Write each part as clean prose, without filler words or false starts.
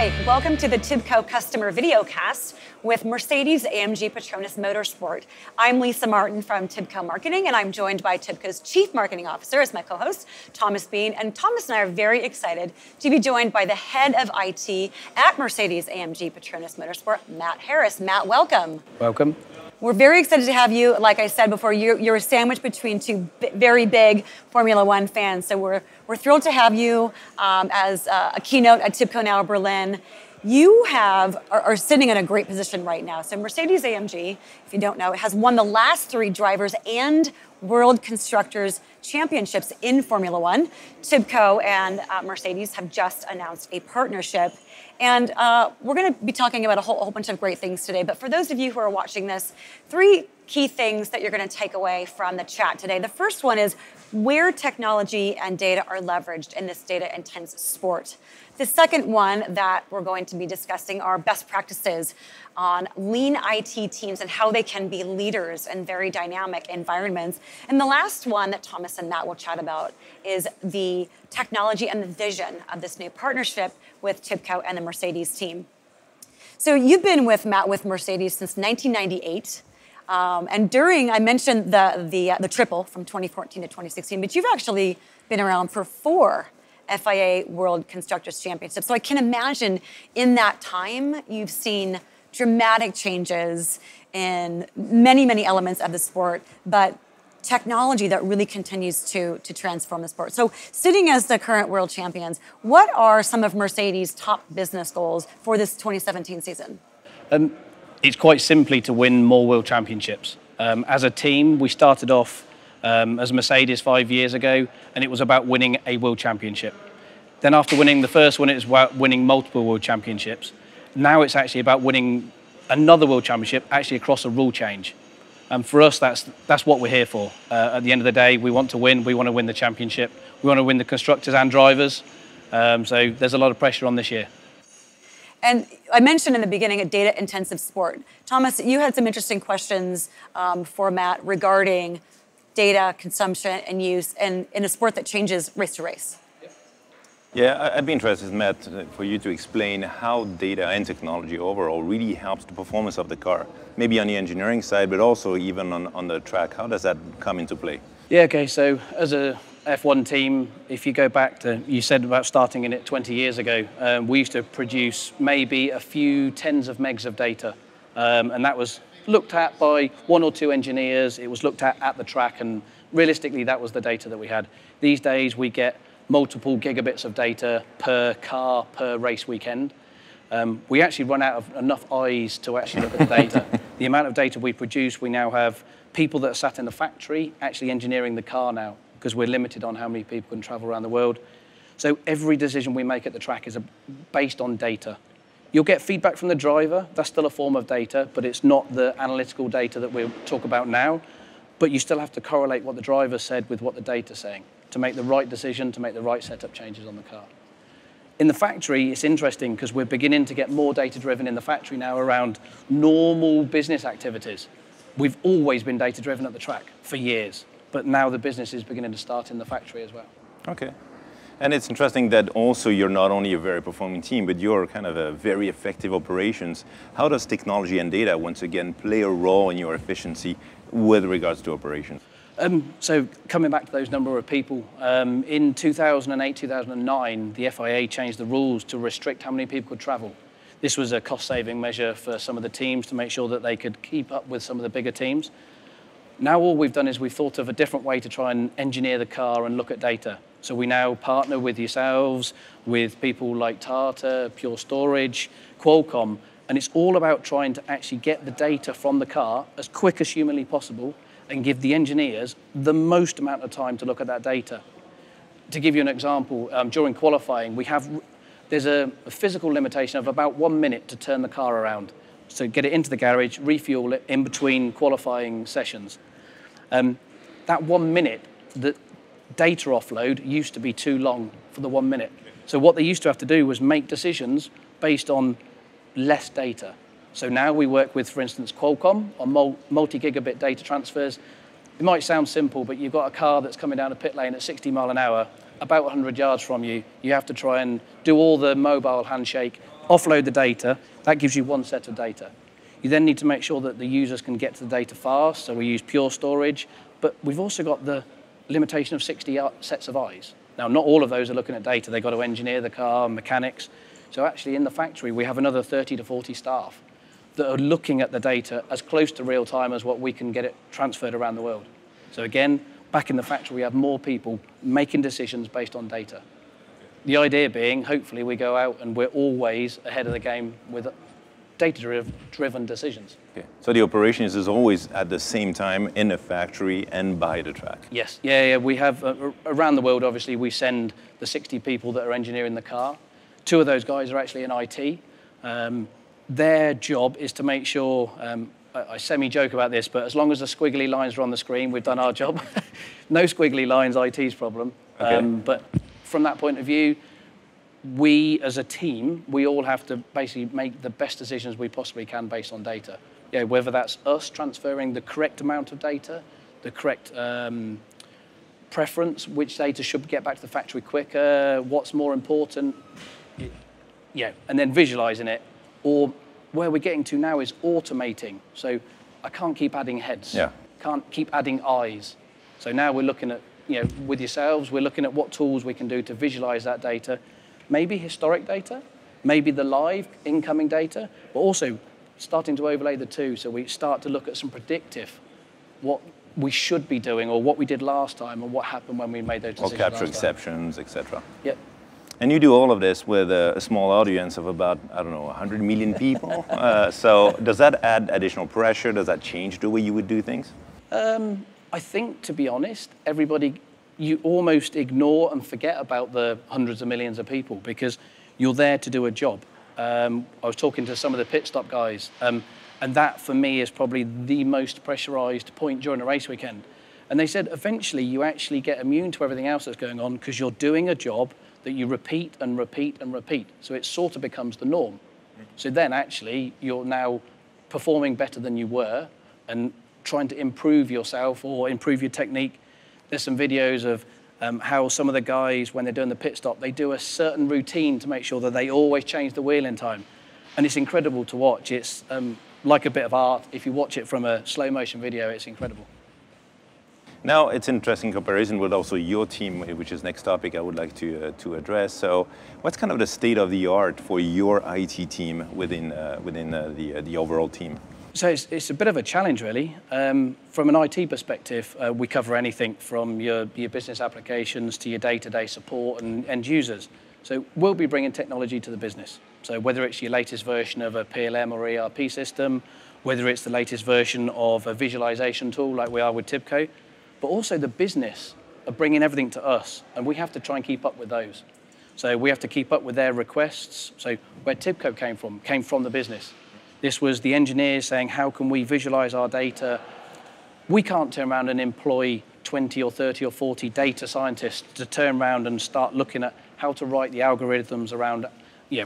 right, welcome to the TIBCO Customer Videocast with Mercedes-AMG Petronas Motorsport. I'm Lisa Martin from TIBCO Marketing, and I'm joined by TIBCO's Chief Marketing Officer as my co-host, Thomas Bean. And Thomas and I are very excited to be joined by the Head of IT at Mercedes-AMG Petronas Motorsport, Matt Harris. Matt, welcome. Welcome. We're very excited to have you. Like I said before, you're a sandwich between two very big Formula One fans. So we're thrilled to have you as a keynote at TIBCO Now Berlin. You are sitting in a great position right now. So Mercedes-AMG, if you don't know, has won the last 3 drivers and World Constructors Championships in Formula One. TIBCO and Mercedes have just announced a partnership. And we're going to be talking about a whole bunch of great things today. But for those of you who are watching this, 3 key things that you're going to take away from the chat today. The first one is where technology and data are leveraged in this data-intense sport. The second one that we're going to be discussing are best practices on lean IT teams and how they can be leaders in very dynamic environments. And the last one that Thomas and Matt will chat about is the technology and the vision of this new partnership with TIBCO and the Mercedes team. So you've been with Mercedes since 1998. And I mentioned the triple from 2014 to 2016, but you've actually been around for 4 FIA World Constructors Championships. So I can imagine in that time, you've seen dramatic changes in many, many elements of the sport, but technology that really continues to transform the sport. So sitting as the current world champions, what are some of Mercedes' top business goals for this 2017 season? It's quite simply to win more world championships. As a team, we started off as Mercedes 5 years ago, and it was about winning a world championship. Then after winning the first one, it was about winning multiple world championships. Now it's actually about winning another world championship, actually across a rule change. And for us, that's what we're here for. At the end of the day, we want to win. We want to win the championship. We want to win the constructors and drivers. So there's a lot of pressure on this year. And I mentioned in the beginning a data-intensive sport. Thomas, you had some interesting questions for Matt regarding data consumption and use in a sport that changes race to race. Yeah, I'd be interested, Matt, for you to explain how data and technology overall really helps the performance of the car. Maybe on the engineering side, but also even on the track. How does that come into play? Yeah, okay, so as a F1 team, if you go back to, you said about starting in it 20 years ago, we used to produce maybe a few tens of megs of data. And that was looked at by 1 or 2 engineers. It was looked at the track, and realistically, that was the data that we had. These days, we get multiple gigabits of data per car, per race weekend. We actually run out of enough eyes to actually look at the data. The amount of data we produce, we now have people that are sat in the factory actually engineering the car now, because we're limited on how many people can travel around the world. So every decision we make at the track is based on data. You'll get feedback from the driver. That's still a form of data, but it's not the analytical data that we'll talk about now. But you still have to correlate what the driver said with what the data's saying to make the right decision, to make the right setup changes on the car. In the factory, it's interesting because we're beginning to get more data-driven in the factory now around normal business activities. We've always been data-driven at the track for years, but now the business is beginning to start in the factory as well. Okay. And it's interesting that also you're not only a very performing team, but you're kind of a very effective operations. How does technology and data, once again, play a role in your efficiency with regards to operations? So coming back to those number of people, in 2008, 2009, the FIA changed the rules to restrict how many people could travel. This was a cost-saving measure for some of the teams to make sure that they could keep up with some of the bigger teams. Now all we've done is we've thought of a different way to try and engineer the car and look at data. So we now partner with yourselves, with people like Tata, Pure Storage, Qualcomm, and it's all about trying to actually get the data from the car as quick as humanly possible and give the engineers the most amount of time to look at that data. To give you an example, during qualifying, there's a physical limitation of about 1 minute to turn the car around. So get it into the garage, refuel it in between qualifying sessions. That 1 minute, the data offload used to be too long for the 1 minute. So what they used to have to do was make decisions based on less data. So now we work with, for instance, Qualcomm on multi-gigabit data transfers. It might sound simple, but you've got a car that's coming down a pit lane at 60 mile an hour, about 100 yards from you. You have to try and do all the mobile handshake, offload the data. That gives you one set of data. You then need to make sure that the users can get to the data fast, so we use pure storage, but we've also got the limitation of 60 sets of eyes. Now, not all of those are looking at data. They've got to engineer the car, mechanics. So actually in the factory, we have another 30 to 40 staff that are looking at the data as close to real time as what we can get it transferred around the world. So again, back in the factory, we have more people making decisions based on data. The idea being, hopefully we go out and we're always ahead of the game with data-driven decisions. Okay. So the operations is always at the same time in the factory and by the track? Yes, yeah. We have, around the world, obviously, we send the 60 people that are engineering the car. 2 of those guys are actually in IT. Their job is to make sure, I semi-joke about this, but as long as the squiggly lines are on the screen, we've done our job. No squiggly lines, IT's problem. Okay. But from that point of view, we as a team, we all have to basically make the best decisions we possibly can based on data. Yeah, whether that's us transferring the correct amount of data, the correct preference, which data should get back to the factory quicker, what's more important, yeah, and then visualizing it. Or where we're getting to now is automating. So I can't keep adding heads. Yeah. Can't keep adding eyes. So now we're looking at, with yourselves, we're looking at what tools we can do to visualize that data. Maybe historic data, maybe the live incoming data, but also starting to overlay the two. So we start to look at some predictive, what we should be doing or what we did last time and what happened when we made those decisions. Or capture exceptions, etc. Yep. And you do all of this with a small audience of about, I don't know, 100 million people. So does that add additional pressure? Does that change the way you would do things? I think, to be honest, you almost ignore and forget about the hundreds of millions of people because you're there to do a job. I was talking to some of the pit stop guys, and that for me is probably the most pressurized point during a race weekend. And they said eventually you actually get immune to everything else that's going on because you're doing a job that you repeat and repeat and repeat. So it sort of becomes the norm. So then actually you're now performing better than you were and trying to improve yourself or improve your technique. There's some videos of how some of the guys, when they're doing the pit stop, they do a certain routine to make sure that they always change the wheel in time. And it's incredible to watch. It's like a bit of art. If you watch it from a slow motion video, it's incredible. Now, it's an interesting comparison with also your team, which is next topic I would like to address. So what's kind of the state of the art for your IT team within the overall team? So it's a bit of a challenge, really. From an IT perspective, we cover anything from your business applications to your day-to-day support and end users. So we'll be bringing technology to the business. So whether it's your latest version of a PLM or ERP system, whether it's the latest version of a visualization tool like we are with TIBCO, but also the business are bringing everything to us, and we have to try and keep up with those. So we have to keep up with their requests. So where TIBCO came from the business. This was the engineers saying, how can we visualize our data? We can't turn around and employ 20 or 30 or 40 data scientists to turn around and start looking at how to write the algorithms around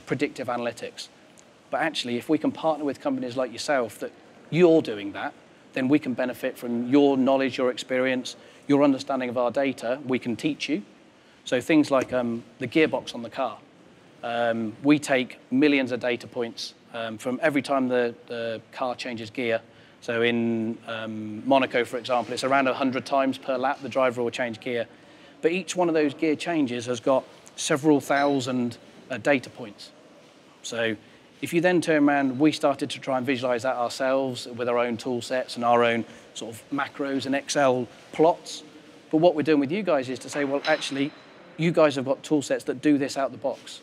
predictive analytics. But actually, if we can partner with companies like yourself that you're doing that, then we can benefit from your knowledge, your experience, your understanding of our data. We can teach you. So things like the gearbox on the car. We take millions of data points from every time the car changes gear. So in Monaco, for example, it's around 100 times per lap the driver will change gear. But each one of those gear changes has got several thousand data points. So if you then turn around, we started to try and visualize that ourselves with our own tool sets and our own sort of macros and Excel plots. But what we're doing with you guys is to say, well, actually, you guys have got tool sets that do this out the box.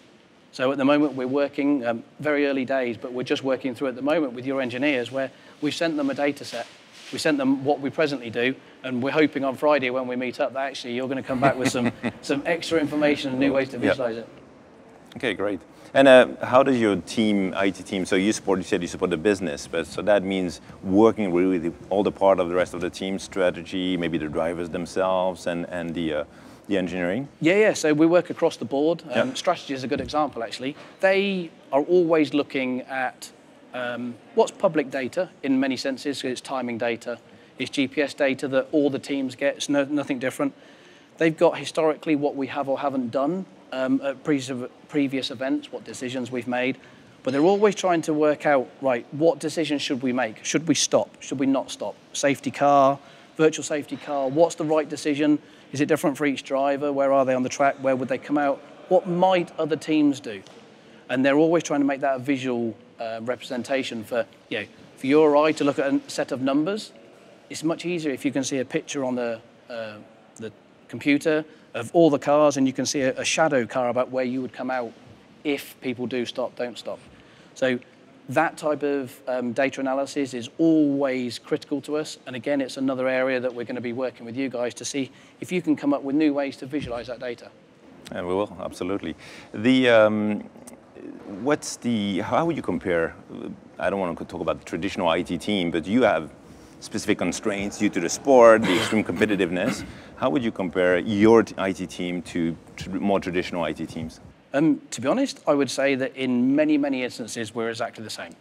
So at the moment, we're working, very early days, but we're just working through at the moment with your engineers where we've sent them a data set. We sent them what we presently do, and we're hoping on Friday when we meet up that actually you're going to come back with some extra information and new ways to visualize it. Okay, great. And how does your team, IT team, so you said you support the business, but so that means working really with all the part of the rest of the team, strategy, maybe the drivers themselves and the engineering? Yeah, so we work across the board. Strategy is a good example, actually. They are always looking at what's public data in many senses. It's timing data, it's GPS data that all the teams get, it's nothing different. They've got historically what we have or haven't done at previous events, what decisions we've made. But they're always trying to work out, right, what decisions should we make? Should we stop? Should we not stop? Safety car, virtual safety car, what's the right decision? Is it different for each driver? Where are they on the track? Where would they come out? What might other teams do? And they're always trying to make that a visual representation for, for your eye to look at a set of numbers. It's much easier if you can see a picture on the computer of all the cars, and you can see a shadow car about where you would come out if people do stop, don't stop. So that type of data analysis is always critical to us. And again, it's another area that we're going to be working with you guys to see if you can come up with new ways to visualize that data. And we will, absolutely. How would you compare, I don't want to talk about the traditional IT team, but you have specific constraints due to the sport, the extreme competitiveness. How would you compare your IT team to more traditional IT teams? To be honest, I would say that in many, many instances, we're exactly the same.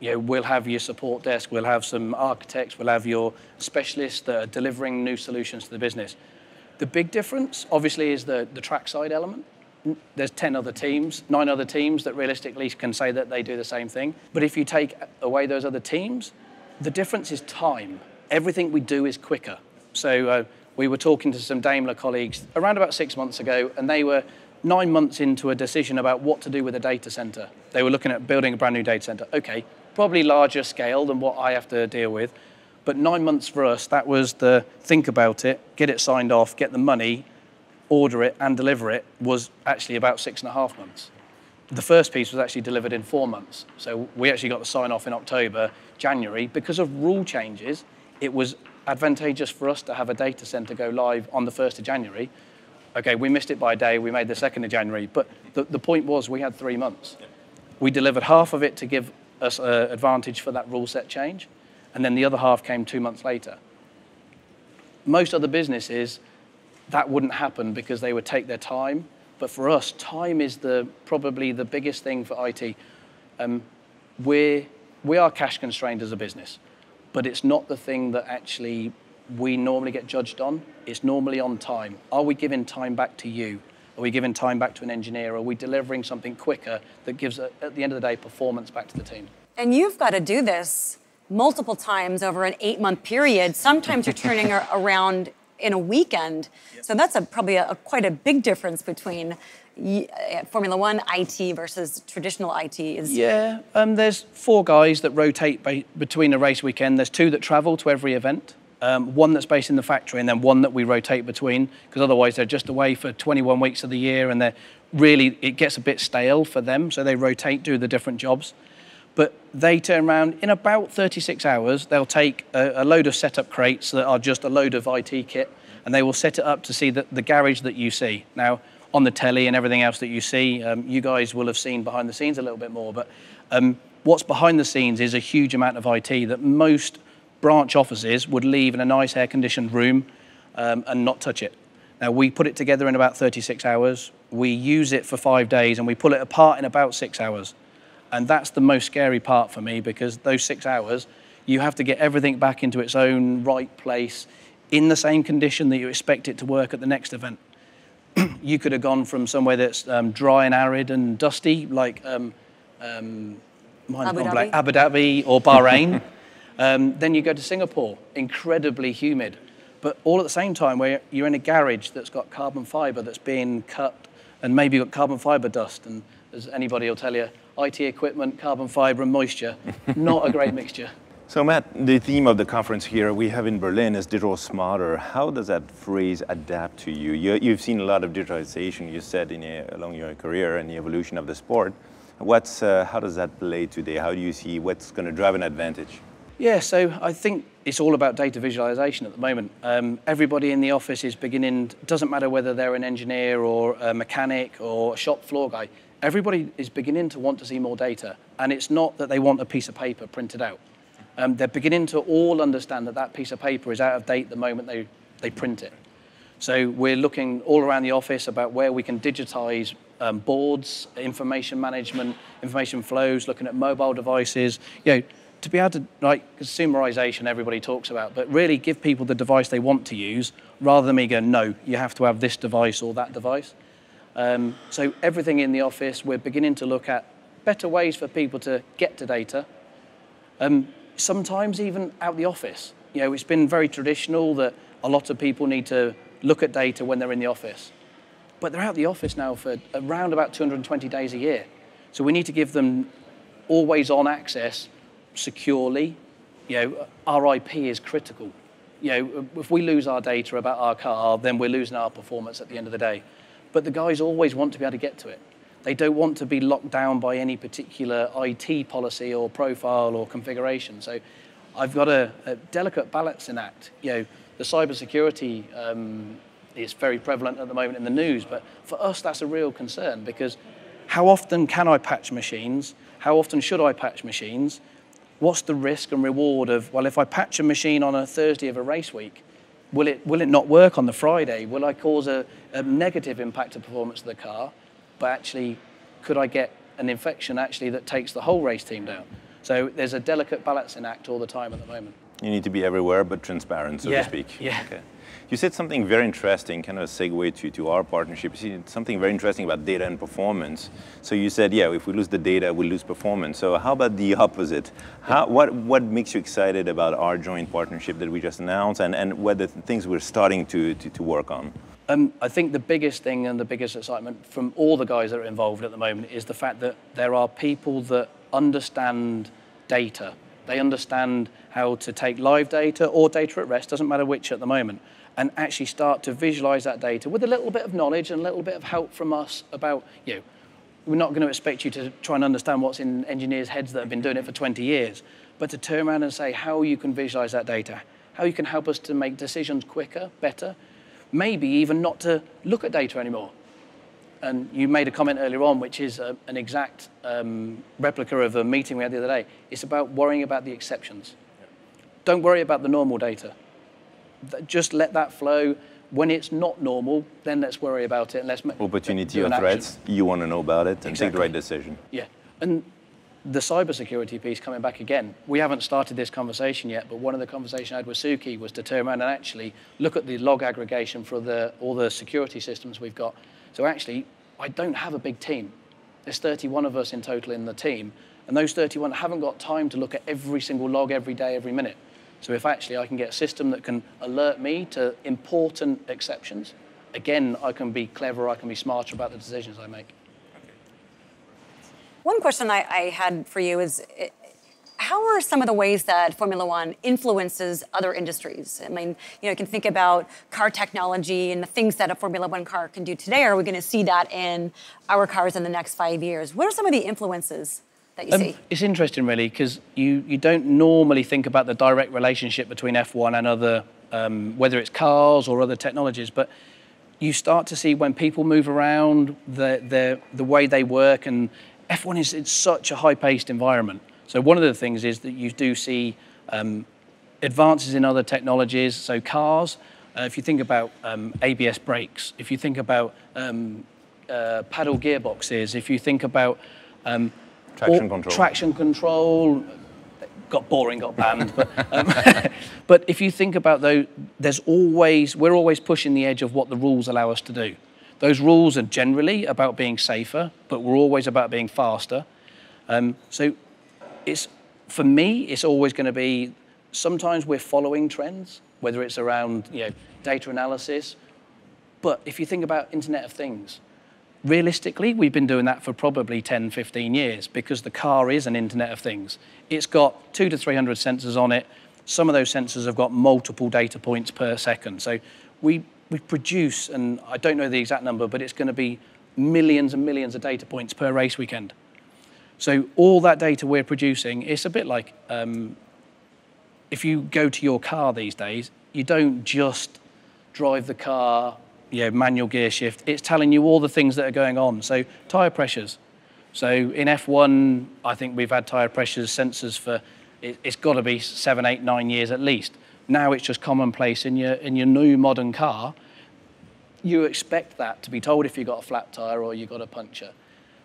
We'll have your support desk, we'll have some architects, we'll have your specialists that are delivering new solutions to the business. The big difference, obviously, is the trackside element. There's 9 other teams that realistically can say that they do the same thing. But if you take away those other teams, the difference is time. Everything we do is quicker. So we were talking to some Daimler colleagues around about 6 months ago, and they were 9 months into a decision about what to do with a data center. They were looking at building a brand new data center. Okay, probably larger scale than what I have to deal with. But 9 months for us, that was the think about it, get it signed off, get the money, order it and deliver it, was actually about 6.5 months. The first piece was actually delivered in 4 months. So we actually got the sign off in October, January. Because of rule changes, it was advantageous for us to have a data center go live on the 1st of January. Okay, we missed it by a day, we made the 2nd of January, but the point was we had 3 months. We delivered half of it to give us an advantage for that rule set change, and then the other half came 2 months later. Most other businesses, that wouldn't happen because they would take their time, but for us, time is probably the biggest thing for IT. We are cash constrained as a business, but it's not the thing that actually we normally get judged on. It's normally on time. Are we giving time back to you? Are we giving time back to an engineer? Are we delivering something quicker that gives, at the end of the day, performance back to the team? And you've got to do this multiple times over an 8-month period. Sometimes you're turning around in a weekend. Yep. So that's probably quite a big difference between Formula One IT versus traditional IT. Yeah, there's 4 guys that rotate between a race weekend. There's 2 that travel to every event. 1 that's based in the factory, and then 1 that we rotate between, because otherwise they're just away for 21 weeks of the year, and it gets a bit stale for them, so they rotate, do the different jobs. But they turn around in about 36 hours, they'll take a load of setup crates that are just a load of IT kit, and they will set it up to see the garage that you see. Now, on the telly and everything else that you see, you guys will have seen behind the scenes a little bit more, but what's behind the scenes is a huge amount of IT that most branch offices would leave in a nice air-conditioned room and not touch it. Now, we put it together in about 36 hours, we use it for 5 days, and we pull it apart in about 6 hours. And that's the most scary part for me, because those 6 hours, you have to get everything back into its own right place in the same condition that you expect it to work at the next event. You could have gone from somewhere that's dry and arid and dusty, like Abu Dhabi or Bahrain. Then you go to Singapore, incredibly humid. But all at the same time, where you're in a garage that's got carbon fiber that's being cut, and maybe you've got carbon fiber dust, and as anybody will tell you, IT equipment, carbon fiber and moisture, not a great mixture. So Matt, the theme of the conference here we have in Berlin is digital smarter. How does that phrase adapt to you? You've seen a lot of digitalization, you said, along your career and the evolution of the sport. How does that play today? How do you see what's going to drive an advantage? Yeah, so I think it's all about data visualization at the moment. Everybody in the office is beginning, doesn't matter whether they're an engineer or a mechanic or a shop floor guy, everybody is beginning to want to see more data. And it's not that they want a piece of paper printed out. They're beginning to all understand that piece of paper is out of date the moment they print it. So we're looking all around the office about where we can digitize boards, information management, information flows, looking at mobile devices, to be able to, like consumerization everybody talks about, but really give people the device they want to use, rather than me go, no, you have to have this device or that device. So everything in the office, we're beginning to look at better ways for people to get to data. Sometimes even out the office. You know, it's been very traditional that a lot of people need to look at data when they're in the office. But they're out the office now for around about 220 days a year. So we need to give them always on access securely. You know, our IP is critical. You know, if we lose our data about our car, then we're losing our performance at the end of the day. But the guys always want to be able to get to it. They don't want to be locked down by any particular IT policy or profile or configuration. So I've got a delicate balancing act. You know, the cybersecurity is very prevalent at the moment in the news, but for us that's a real concern, because how often can I patch machines? How often should I patch machines? What's the risk and reward of, well, if I patch a machine on a Thursday of a race week, will it not work on the Friday? Will I cause a negative impact to performance of the car? But actually, could I get an infection actually that takes the whole race team down? So there's a delicate balancing act all the time at the moment. You need to be everywhere but transparent, so to speak. Yeah. Okay. You said something very interesting, kind of a segue to our partnership. You said something very interesting about data and performance. So you said, yeah, if we lose the data, we lose performance. So how about the opposite? What makes you excited about our joint partnership that we just announced, and what the things we're starting to work on? I think the biggest thing and the biggest excitement from all the guys that are involved at the moment is the fact that there are people that understand data. They understand how to take live data or data at rest, doesn't matter which at the moment, and actually start to visualize that data with a little bit of knowledge and a little bit of help from us about, you know, we're not going to expect you to try and understand what's in engineers' heads that have been doing it for 20 years, but to turn around and say how you can visualize that data, how you can help us to make decisions quicker, better, maybe even not to look at data anymore. And you made a comment earlier on, which is an exact replica of a meeting we had the other day. It's about worrying about the exceptions. Don't worry about the normal data. Just let that flow. When it's not normal, then let's worry about it. And let's opportunity or threats, you want to know about it and take the right decision. Yeah, and the cybersecurity piece coming back again, we haven't started this conversation yet, but one of the conversations I had with Suki was to turn around and actually look at the log aggregation for all the security systems we've got. So actually, I don't have a big team. There's 31 of us in total in the team, and those 31 haven't got time to look at every single log every day, every minute. So if actually I can get a system that can alert me to important exceptions, again, I can be clever, I can be smarter about the decisions I make. One question I had for you is, how are some of the ways that Formula One influences other industries? I mean, you know, you can think about car technology and the things that a Formula One car can do today. Are we going to see that in our cars in the next 5 years? What are some of the influences that you see? It's interesting, really, because you don't normally think about the direct relationship between F1 and other, whether it's cars or other technologies, but you start to see when people move around, the way they work, and F1 is such a high-paced environment. So one of the things is that you do see advances in other technologies. So cars, if you think about ABS brakes, if you think about paddle gearboxes, if you think about traction control, got boring, got banned. But if you think about those, we're always pushing the edge of what the rules allow us to do. Those rules are generally about being safer, but we're always about being faster. So for me, it's always going to be, sometimes we're following trends, whether it's around data analysis. But if you think about Internet of Things, realistically, we've been doing that for probably 10, 15 years because the car is an Internet of Things. It's got 200 to 300 sensors on it. Some of those sensors have got multiple data points per second. So we produce, and I don't know the exact number, but it's going to be millions and millions of data points per race weekend. So all that data we're producing, it's a bit like if you go to your car these days, you don't just drive the car, manual gear shift. It's telling you all the things that are going on. So tyre pressures. So in F1, I think we've had tyre pressures sensors for, it's got to be 7, 8, 9 years at least. Now it's just commonplace in your new modern car. You expect that to be told if you've got a flat tyre or you've got a puncture.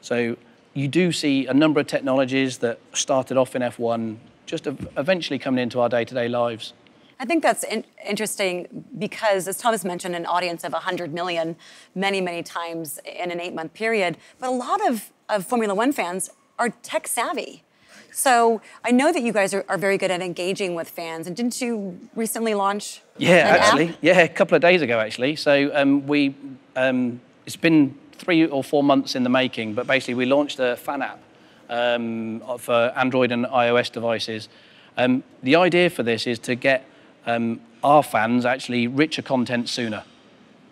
So you do see a number of technologies that started off in F1 just eventually coming into our day-to-day lives. I think that's interesting because, as Thomas mentioned, an audience of 100 million many, many times in an 8-month period. But a lot of Formula One fans are tech savvy. So I know that you guys are very good at engaging with fans. And didn't you recently launch an app? Yeah, a couple of days ago, actually. So it's been 3 or 4 months in the making, but basically we launched a fan app for Android and iOS devices. The idea for this is to get our fans actually richer content sooner,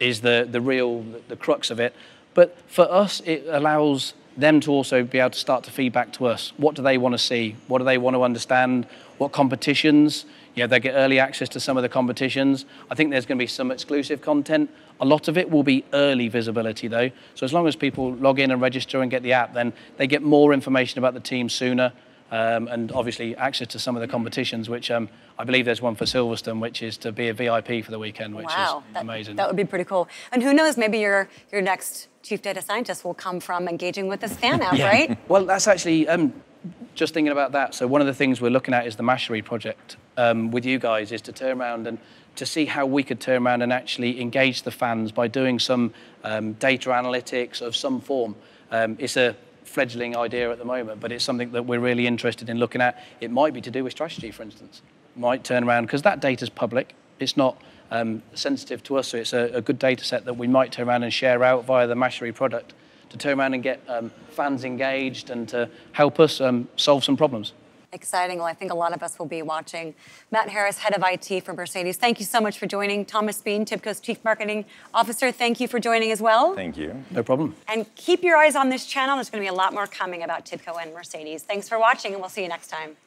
is the crux of it. But for us, it allows them to also be able to start to feedback to us. What do they want to see? What do they want to understand? What competitions? Yeah, they get early access to some of the competitions. I think there's going to be some exclusive content. A lot of it will be early visibility though. So as long as people log in and register and get the app, then they get more information about the team sooner. And obviously access to some of the competitions, which I believe there's one for Silverstone, which is to be a VIP for the weekend, which is amazing. That would be pretty cool. And who knows, maybe your next chief data scientist will come from engaging with this fan app, right? Well, that's actually, just thinking about that. So one of the things we're looking at is the Mastery project with you guys, is to turn around and to see how we could turn around and actually engage the fans by doing some data analytics of some form. It's a fledgling idea at the moment, but it's something that we're really interested in looking at. It might be to do with strategy, for instance. Might turn around, because that data's public. It's not sensitive to us, so it's a good data set that we might turn around and share out via the Mastery product to turn around and get fans engaged and to help us solve some problems. Exciting. Well, I think a lot of us will be watching. Matt Harris, head of IT for Mercedes, thank you so much for joining. Thomas Bean, TIBCO's Chief Marketing Officer, thank you for joining as well. Thank you. No problem. And keep your eyes on this channel. There's going to be a lot more coming about TIBCO and Mercedes. Thanks for watching, and we'll see you next time.